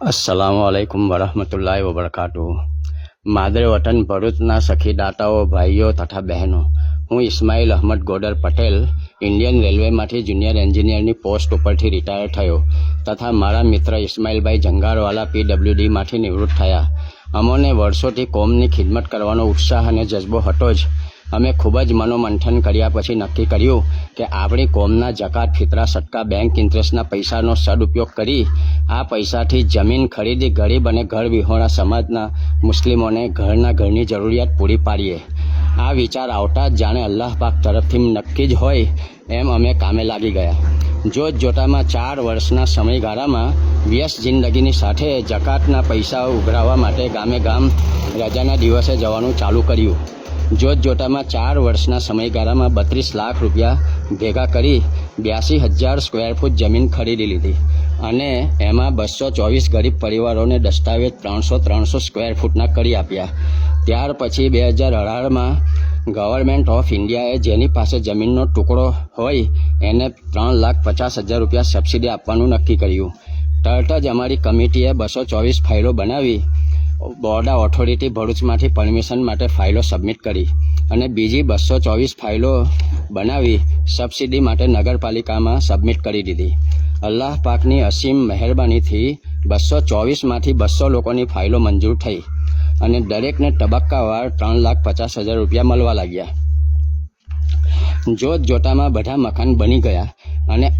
अस्सलामुअलैकुम वरहमतुल्लाहि वबरकातुहू। मादरे वतन भरूचना सखी दाताओ भाईओ तथा बहनों, हूँ इस्माइल अहमद गोडर पटेल इंडियन रेलवे में जूनियर एंजीनियर पोस्ट पर रिटायर थयो तथा मारा मित्र इस्माइलभाई जंगारवाला PWD में निवृत्त थया। अमोने वर्षों कोमनी खिदमत करवानो उत्साह और जज्बो हतो ज अमे खूब ज मनोमंथन कर्या पछी नक्की कर्युं के आपणी कोमना जकात फितरा सटका बैंक इंटरेस्टना पैसानो सदुपयोग करी आ पैसाथी जमीन खरीदी गरीब और घर विहोणा समाजना मुस्लिमोने घरनी जरूरियात पूरी पाड़ीए। आ विचार आवता जाने अल्लाह पाक तरफथी नक्की ज होय एम अमे कामे लागी गया। जोत जोतामां 4 वर्षना समयगाळामां व्यस्त जिंदगीनी साथे जकातना पैसा उघरावा माटे गामे गाम रजाना दिवसे जवानुं चालू कर्युं। जोत जोतामां 4 वर्षना समयगाळामां 32 लाख रुपया भेगा करी 82,000 स्क्वेर फूट जमीन खरीदी लीधी अने एमां 224 गरीब परिवारोने दस्तावेज 300 स्क्वेर फूटना करी आप्या। त्यार पछी 2018 में गवर्नमेंट ऑफ इंडियाए जेनी पासे जमीननो टुकड़ो होय एने 3,50,000 रुपया सब्सिडी आपवानुं नक्की कर्युं। तरत ज अमारी कमिटीए 224 फाइलो बनावी बोर्डर ऑथोरिटी भरूच मांथी परमिशन माटे फाइलो सबमिट करी अने बीजी 224 फाइलो बनावी सब्सिडी माटे नगरपालिका में सबमिट करी दीधी। अल्लाह पाकनी असीम मेहरबानी थी 224 मांथी 200 लोकोनी फाइलो मंजूर थई अने दरेकने तबक्कावार 3,50,000 रुपया मळवा लाग्या। जोत जोतामां बधा मकान बनी गया अने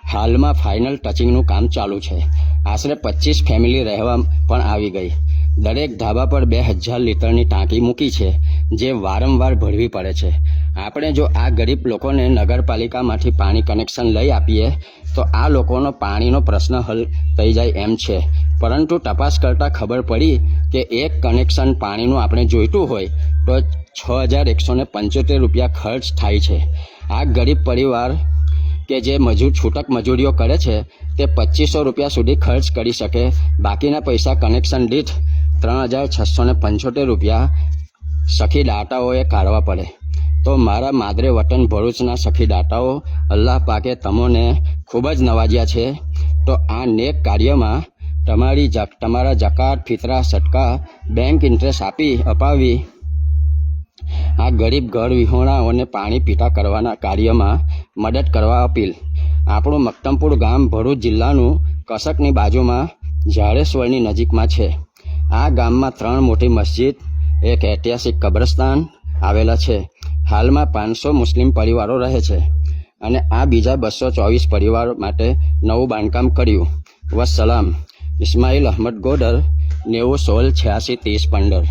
हाल में फाइनल टचिंगनुं काम चालू है। आश्रे 25 फैमिली रहवा पण आवी गई। दरेक ढाबा पर 2000 लीटरनी टाँकी मूकी है जे वारंवार भरवी पड़े छे। आपणे जो आ गरीब लोकोने नगरपालिका मांथी पाणी कनेक्शन लई आपीए तो आ लोकोनो पाणीनो प्रश्न हल थई जाय एम छे, परंतु तपास करता खबर पड़ी कि एक कनेक्शन पाणीनुं आपणे जोईतुं होय तो 6,175 रुपया खर्च थाय छे। आ गरीब परिवार के जे मजूर छूटक मजूरीओ करे छे ते 2500 रुपया सुधी खर्च करी सके, बाकीना पैसा कनेक्शन दीठ 3,675 रुपया सखी दाताओए काढवा पड़े। तो मारा मादरे वतन भरूचना सखी दाताओ, अल्लाह पाके तमोने खूब ज नवाज्या छे। तो आ नेक कार्यमां तमारा जकात फितरा सटका बैंक इंटरेस्ट आपी अपावी आ गरीब घर विहोणाओने पाणी पीता करवाना कार्यमां मदद करवा अपील। आपणुं मक्तमपुर गाम भरूच जिल्लानुं कसकनी बाजुमां झाड़ेश्वरनी नजीकमां छे। आ गाममां 3 मोटी मस्जिद, एक ऐतिहासिक कब्रस्तान आवेला छे। हाल में 500 मुस्लिम परिवारों रहे छे अने आ बीजा 224 परिवार माटे नवुं बांधकाम कर्युं। वस्सलाम। इस्माइल अहमद गोडर 90 16 86 30 15।